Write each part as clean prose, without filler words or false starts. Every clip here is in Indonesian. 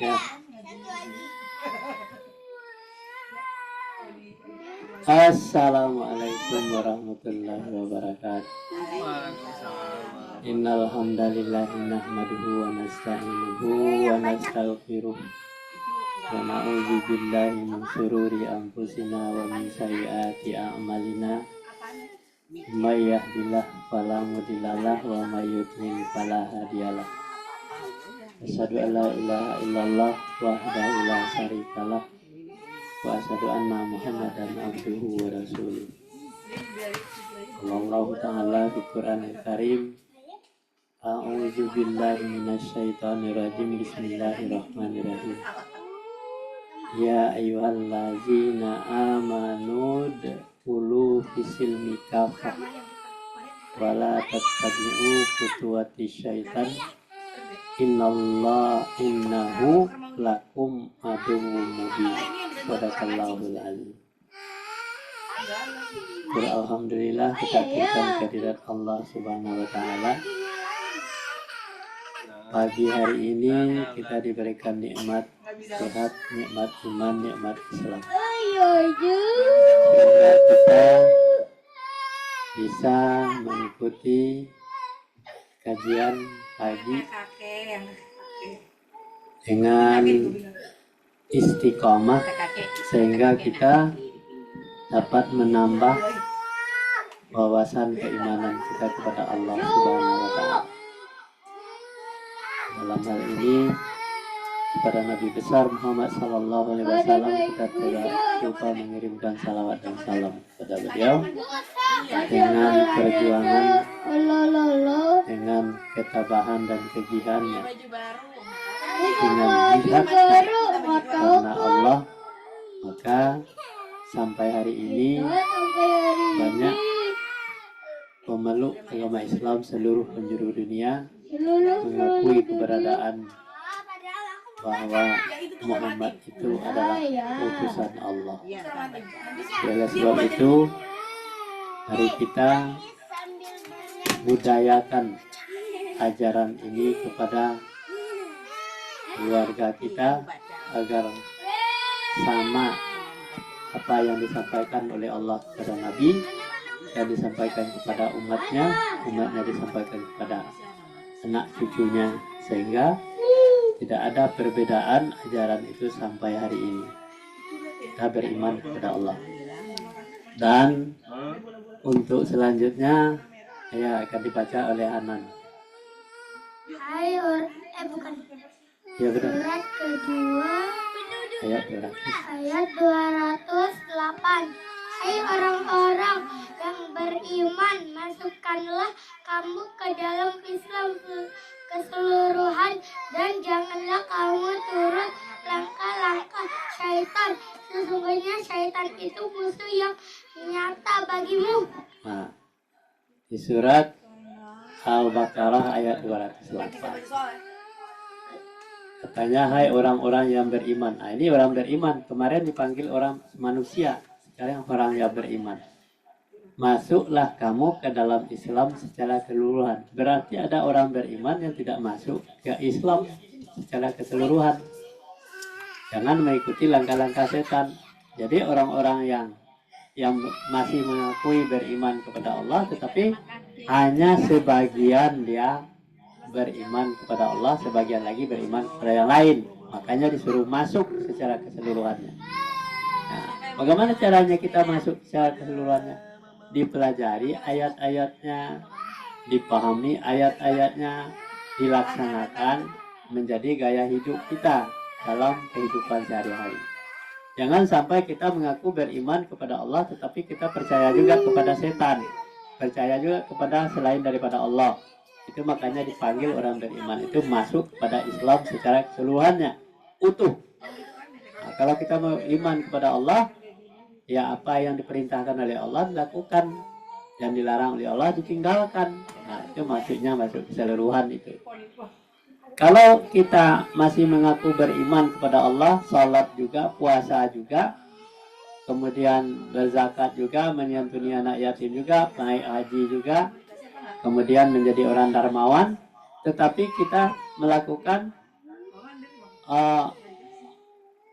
Ya. Assalamualaikum warahmatullahi wabarakatuh. Innal hamdalillah nahmaduhu wa nasta'inuhu wa nastaghfiruh wa na'udzu billahi min shururi anfusina wa min sayyiati a'malina. May yahdihillahu fala mudhillalah wa may yudlil fala hadiyalah. Asyhadu an la ilaha illallah wahdahu la syarikalah wa asyhadu anna Muhammadan abduhu wa rasuluh. Allah ta'ala di Qur'anil Karim. A'udzu billahi minasyaitonir rajim. Bismillahirrahmanirrahim. Ya ayyuhallazina amanu dkhulu fis-silmi kafah wa la tattabi'u khutuwati syaitan innahu lakum aduwwum mubin. Sadaqallahul azim. Alhamdulillah kita aturkan kehadirat Allah Subhanahu wa taala. Pagi hari ini kita diberikan nikmat sehat, nikmat iman, nikmat Islam. Sehingga kita bisa mengikuti kajian pagi dengan istiqomah, sehingga kita dapat menambah wawasan keimanan kita kepada Allah Subhanahu wa taala. Dalam hal ini kepada Nabi besar Muhammad sallallahu alaihi wasallam kita tidak lupa mengirimkan salawat dan salam kepada beliau dengan perjuangan, dengan ketabahan dan kegiahannya, dengan jihad karena Allah, maka sampai hari ini banyak pemeluk agama Islam seluruh penjuru dunia mengakui keberadaan bahwa Muhammad itu adalah utusan Allah. Oleh sebab itu, mari kita budayakan ajaran ini kepada keluarga kita agar sama apa yang disampaikan oleh Allah kepada Nabi yang disampaikan kepada umatnya disampaikan kepada anak cucunya, sehingga tidak ada perbedaan ajaran itu sampai hari ini. Kita beriman kepada Allah. Dan untuk selanjutnya akan dibaca oleh Hanan. Ya, benar. Surat kedua ayat 208. Hai orang-orang yang beriman, masukkanlah kamu ke dalam Islam keseluruhan dan janganlah kamu turut langkah-langkah syaitan. Sesungguhnya syaitan itu musuh yang nyata bagimu. Nah, di surat Al-Baqarah ayat 208. Katanya, hai orang-orang yang beriman. Nah, ini orang beriman. Kemarin dipanggil orang manusia, sekarang orang yang beriman. Masuklah kamu ke dalam Islam secara keseluruhan. Berarti ada orang beriman yang tidak masuk ke Islam secara keseluruhan. Jangan mengikuti langkah-langkah setan. Jadi orang-orang yang masih mengakui beriman kepada Allah, tetapi hanya sebagian dia beriman kepada Allah, sebagian lagi beriman kepada yang lain. Makanya disuruh masuk secara keseluruhannya. Nah, bagaimana caranya kita masuk secara keseluruhannya? Dipelajari ayat-ayatnya, dipahami ayat-ayatnya, dilaksanakan menjadi gaya hidup kita dalam kehidupan sehari-hari. Jangan sampai kita mengaku beriman kepada Allah tetapi kita percaya juga kepada setan, percaya juga kepada selain daripada Allah. Itu makanya dipanggil orang beriman itu masuk kepada Islam secara keseluruhannya, utuh. Nah, kalau kita mau iman kepada Allah, ya apa yang diperintahkan oleh Allah dilakukan, yang dilarang oleh Allah ditinggalkan. Nah, itu maksudnya masuk keseluruhan itu. Kalau kita masih mengaku beriman kepada Allah, salat juga, puasa juga, kemudian berzakat juga, menyantuni anak yatim juga, naik haji juga, kemudian menjadi orang dermawan, tetapi kita melakukan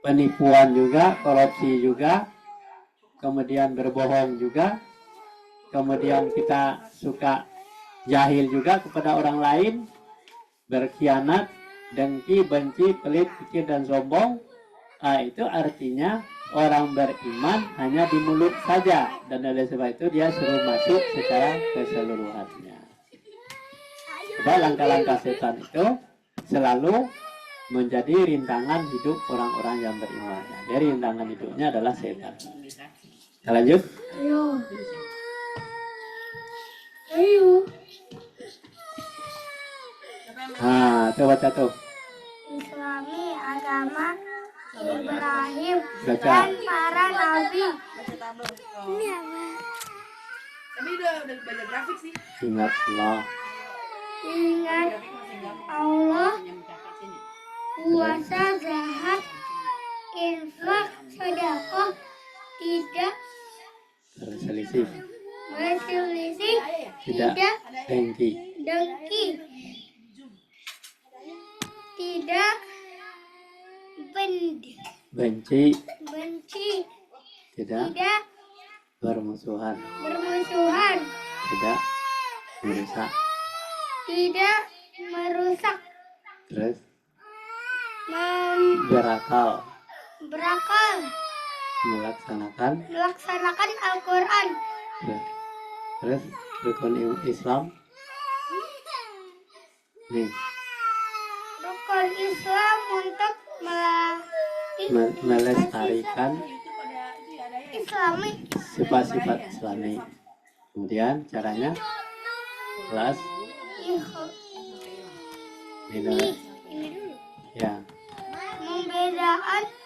penipuan juga, korupsi juga, kemudian berbohong juga, kemudian kita suka jahil juga kepada orang lain, berkhianat, dengki, benci, pelit, pikir, dan sombong. Itu artinya orang beriman hanya di mulut saja, dan oleh sebab itu dia suruh masuk secara keseluruhannya. Sebab langkah-langkah setan itu selalu menjadi rintangan hidup orang-orang yang beriman. Jadi rintangan hidupnya adalah setan. Kita lanjut. Ayo. Coba baca tuh. Islami agama Ibrahim Baca. dan para nabi. Ini apa? Tapi udah belajar grafik sih. Ingat Allah. Ingat Allah, puasa, zakat, infak, sedekah, tidak Berselisih, berselisih, tidak dengki, dengki, tidak benci, benci, tidak tidak bermusuhan, bermusuhan, tidak merusak. tidak merusak, Terus berakal, melaksanakan Al-Quran, terus rukun Islam nih, rukun Islam untuk melestarikan Islami, sifat-sifat Islami. Kemudian caranya kelas ini dulu, ya,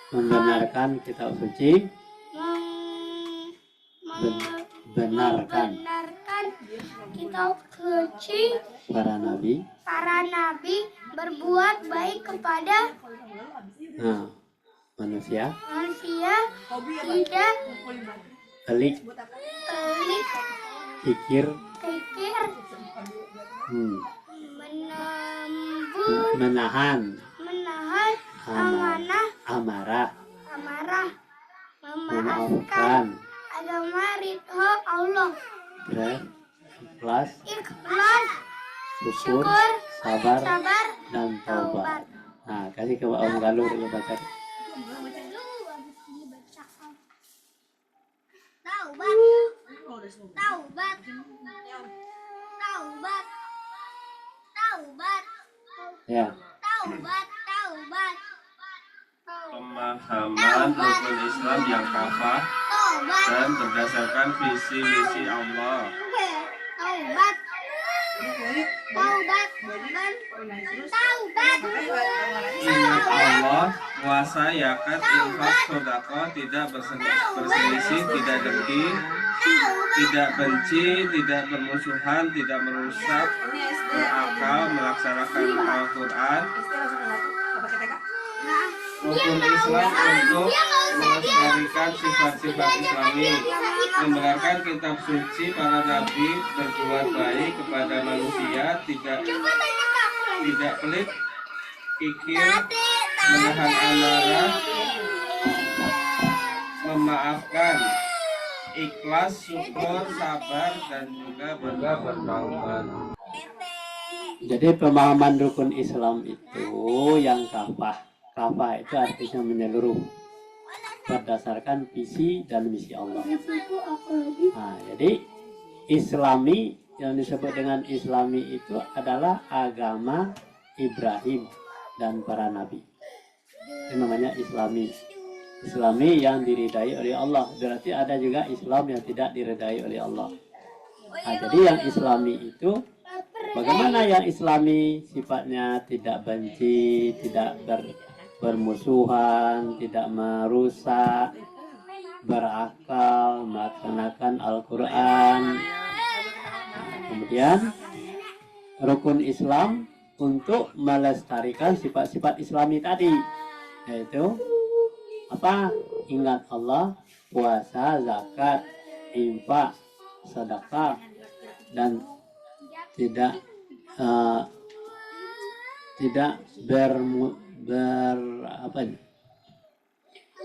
membenarkan kitab suci, benarkan kitab suci, para nabi, berbuat baik kepada manusia, tidak pelik, pikir, menahan amarah, memaafkan, agama ridho Allah, ikhlas, syukur, sabar, dan taubat. Kasih ke Om Galuh dulu baca. Ya. Pemahaman rukun Islam yang kafah dan berdasarkan visi misi Allah. Ingat Allah, puasa, zakat, infak, sedekah, tidak berselisih, tidak dengki, tidak benci, tidak bermusuhan, tidak merusak, berakal, melaksanakan Al-Quran. Rukun Islam untuk melestarikan sifat-sifat Islami, membenarkan kitab suci para nabi, berbuat baik kepada manusia, tidak pelit, pikir, menahan amarah, memaafkan, ikhlas, syukur, sabar, dan juga bertaubat. Jadi pemahaman rukun Islam itu yang kafah. Kafah itu artinya menyeluruh berdasarkan visi dan misi Allah. Jadi Islami, yang disebut dengan Islami itu adalah agama Ibrahim dan para nabi. Itu namanya Islami. Islami yang diridai oleh Allah. Berarti ada juga Islam yang tidak diridai oleh Allah. Jadi yang Islami itu bagaimana yang Islami? Sifatnya tidak benci, tidak bermusuhan, tidak merusak, berakal, melaksanakan Al-Quran. Kemudian rukun Islam untuk melestarikan sifat-sifat Islami tadi, yaitu apa? Ingat Allah, puasa, zakat, infak, sedekah, dan tidak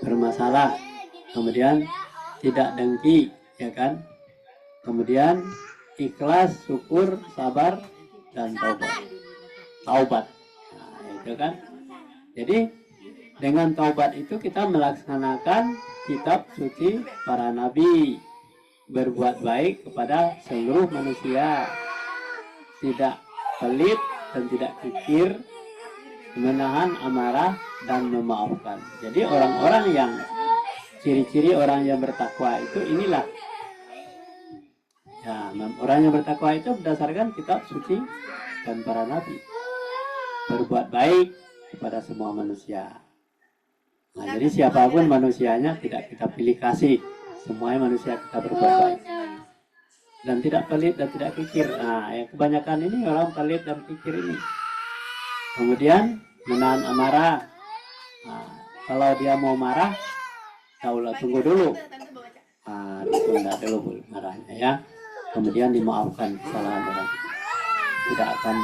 bermasalah, kemudian tidak dengki, ya kan, kemudian ikhlas, syukur, sabar, dan taubat. Nah, itu kan. Jadi dengan taubat itu kita melaksanakan kitab suci para nabi, berbuat baik kepada seluruh manusia, tidak pelit dan tidak kikir, menahan amarah dan memaafkan. Jadi orang-orang yang ciri-ciri orang yang bertakwa itu inilah. Ya, orang yang bertakwa itu berdasarkan kitab suci dan para nabi, berbuat baik kepada semua manusia. Nah, jadi siapapun manusianya tidak kita pilih kasih, semuanya manusia kita berbuat baik dan tidak pelit dan tidak kikir. Nah, ya, kebanyakan ini orang pelit dan kikir ini. Kemudian menahan amarah. Nah, kalau dia mau marah, tunggu dulu. Nah, ditunda dulu marahnya ya. Kemudian dimaafkan kesalahan orang. Tidak akan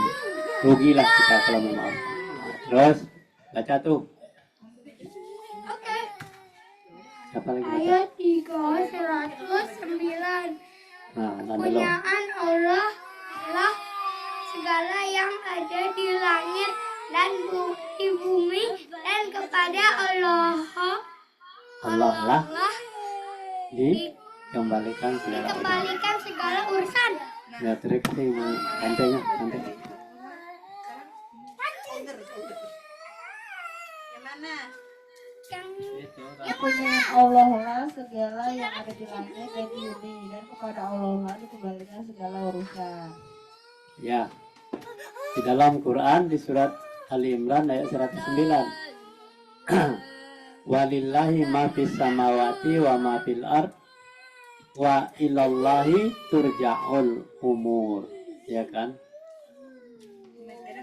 rugilah kita kalau memaafkan. Nah, terus baca tuh. Oke. Siapa lagi baca? Ayat 309. Nah, Kepunyaan Allah lah segala yang ada di langit dan di bumi, dan kepada Allah lah dikembalikan segala urusan. Ya, trik sih, santai. Yang mana? Kepunyaan Allah lah segala yang ada di langit dan di bumi, dan kepada Allah lah dikembalikan segala urusan. Ya, di dalam Quran di surat Ali Imran ayat 109. Walillahi ma fis samawati wa ma fil ard wa ilallahi turja'ul umur. Ya kan?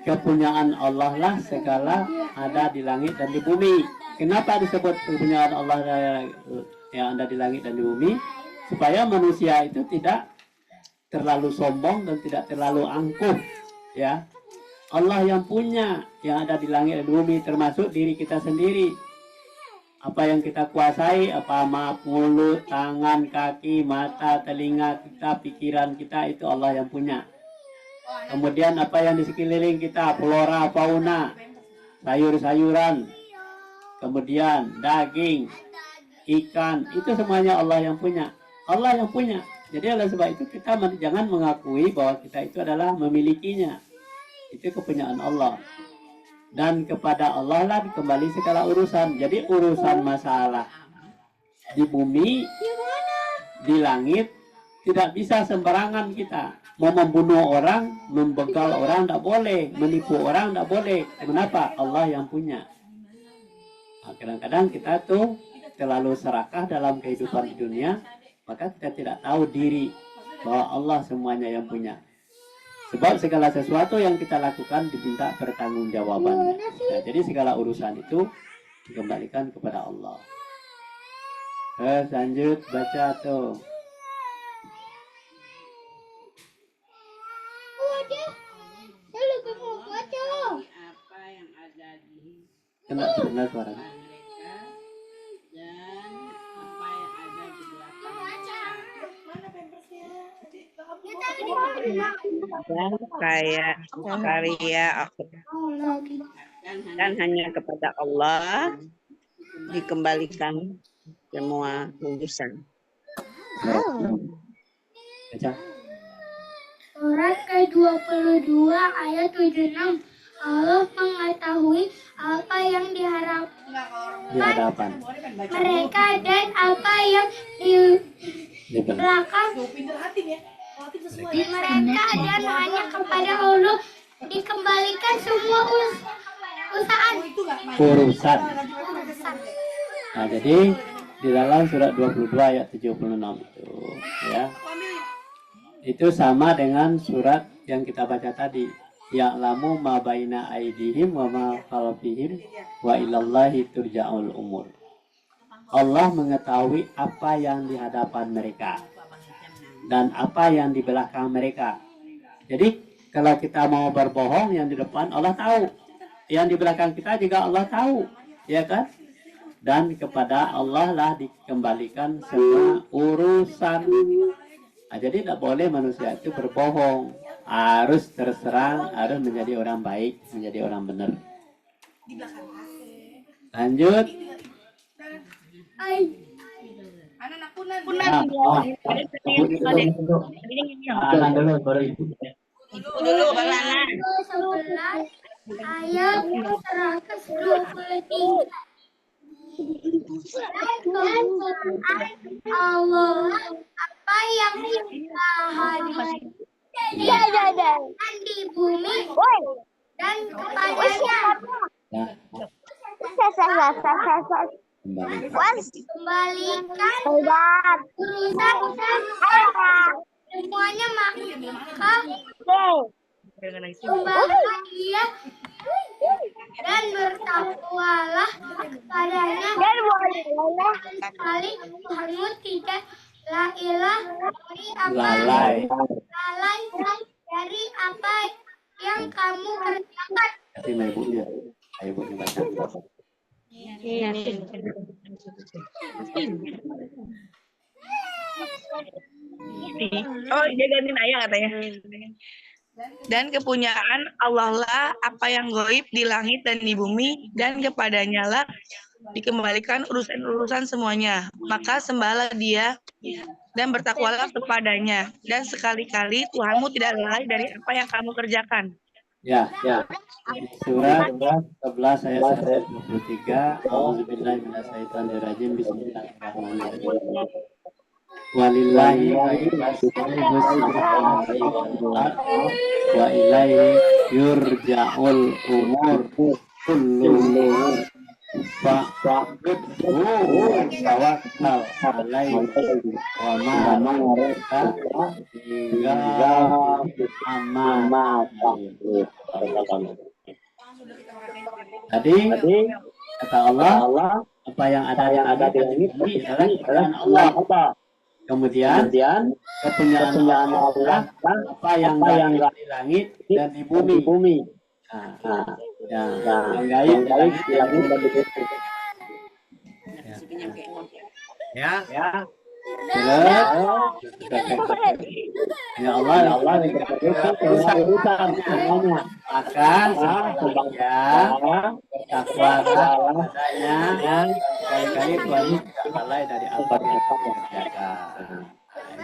Kepunyaan Allah lah segala ada di langit dan di bumi. Kenapa disebut kepunyaan Allah yang ada di langit dan di bumi? Supaya manusia itu tidak terlalu sombong dan tidak terlalu angkuh, ya. Allah yang punya yang ada di langit dan di bumi, termasuk diri kita sendiri. Apa yang kita kuasai, apa mulut, tangan, kaki, mata, telinga kita, pikiran kita, itu Allah yang punya. Kemudian apa yang di sekeliling kita, flora, fauna, sayur-sayuran, kemudian daging, ikan, itu semuanya Allah yang punya. Allah yang punya. Jadi oleh sebab itu kita jangan mengakui bahwa kita itu adalah memilikinya. Itu kepunyaan Allah. Dan kepada Allah lah kembali segala urusan. Jadi urusan masalah di bumi, di langit, tidak bisa sembarangan kita. Mau membunuh orang, membegal orang tidak boleh, menipu orang tidak boleh. Kenapa? Allah yang punya. Nah, kadang-kadang kita tuh terlalu serakah dalam kehidupan di dunia, maka kita tidak tahu diri bahwa Allah semuanya yang punya. Sebab segala sesuatu yang kita lakukan diminta pertanggungjawabannya. Nah, jadi segala urusan itu dikembalikan kepada Allah. Lanjut baca tuh. Apa yang ada di Kena suaranya. mereka dan apa yang ada di belakang. Dan kayak karya aku dan hanya kepada Allah dikembalikan semua urusan. Baca. Surat ke-22 ayat 76. Allah mengetahui apa yang diharap Di hadapan. mereka dan apa yang di Di belakang. belakang Pinter hati ya. Hati sesuai. mereka, dan hanya kepada Allah dikembalikan semua urusan. Urusan. Urusan. Nah, jadi di dalam surat 22 ayat 76 itu, ya. Itu sama dengan surat yang kita baca tadi. Ya'lamu ma baina aidihim wa ma khalfihim wa ilallahi turja'ul umur. Allah mengetahui apa yang di hadapan mereka dan apa yang di belakang mereka. Jadi kalau kita mau berbohong, yang di depan Allah tahu. yang di belakang kita juga Allah tahu, ya kan? Dan kepada Allah lah dikembalikan semua urusan. Nah, jadi tidak boleh manusia itu berbohong, harus terserang, harus menjadi orang baik, menjadi orang benar. Lanjut. Anak punan. Anak dulu, baru ibu. Dulu Balana. 11 ayat 123. Dan Allah apa yang dihadiri dan di bumi dan kepadanya Nah, kembalikan urusan semuanya, maka sembahlah dia dan bertakwalah kepadanya sekali Tuhanmu tidak lalai dari apa yang kamu kerjakan. kasih sama ibunya. Ayo ibu baca. Oh, dia gantiin ayah katanya. Dan kepunyaan Allah lah apa yang gaib di langit dan di bumi, dan kepadanya lah dikembalikan urusan-urusan semuanya. Maka sembahlah dia dan bertakwalah kepadanya, dan sekali-kali Tuhanmu tidak lalai dari apa yang kamu kerjakan. Ya. Surat 11 ayat 123. Auzubillahi minasyaitonirrajim. Bismillahirrahmanirrahim. Walillahi wa ilaihi yurja'ul umur kullu fa'budhu wa tawakkal alaihi wa ma raka hingga amat. Tadi kata Allah, apa yang ada di bumi adalah kepunyaan Allah. Kemudian kepunyaan Allah apa yang di langit dan di bumi. Yang gaib di langit dan di bumi. Ya. Ya Allah dikabulkan urusan semuanya. Maka bertakwalah padanya, sekali-kali Tuhan tidak lalai dari apa yang kamu kerjakan.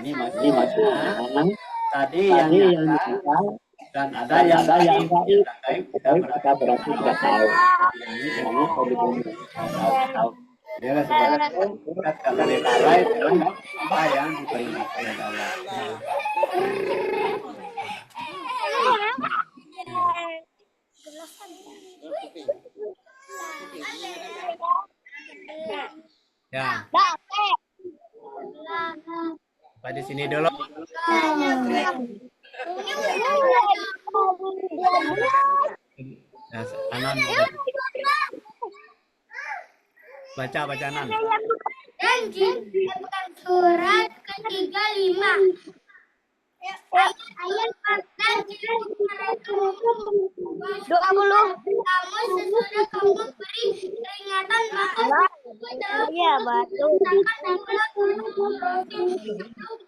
Ini maksudnya tadi yang nyata dan ada yang gaib kita berarti tidak tahu. Dia sebenarnya kata dia lalai dengan apa yang diperintahkan oleh Allah. Ya. Sampai di sini dulu. Nah, Anan. Baca Anan. Dan bukan surat ke-35 ayat 20. Kamu sesudah kamu beri peringatan maka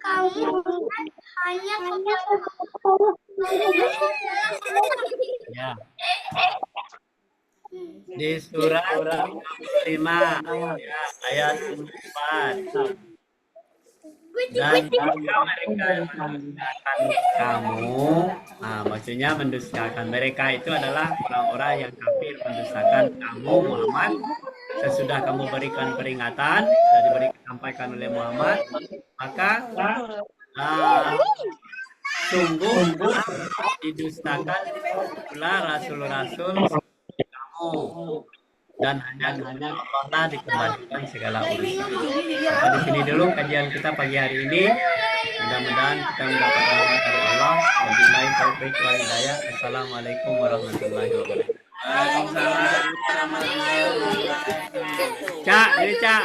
kamu hanya Ya. Di surat 5 ya, ayat 4. Dan jika mereka mendustakan kamu, maksudnya mendustakan mereka itu adalah orang-orang yang kafir mendustakan kamu Muhammad sesudah kamu berikan peringatan sudah disampaikan oleh Muhammad, maka sungguh didustakan pula rasul-rasul kamu dan hanya Allah dikembalikan segala urusan. Maka di sini dulu kajian kita pagi hari ini. Mudah-mudahan kita mendapat rahmat dari Allah. Wabillahi taufiq wal hidayah. Assalamualaikum warahmatullahi wabarakatuh. Waalaikumsalam warahmatullahi wabarakatuh. Cak, jadi Cak.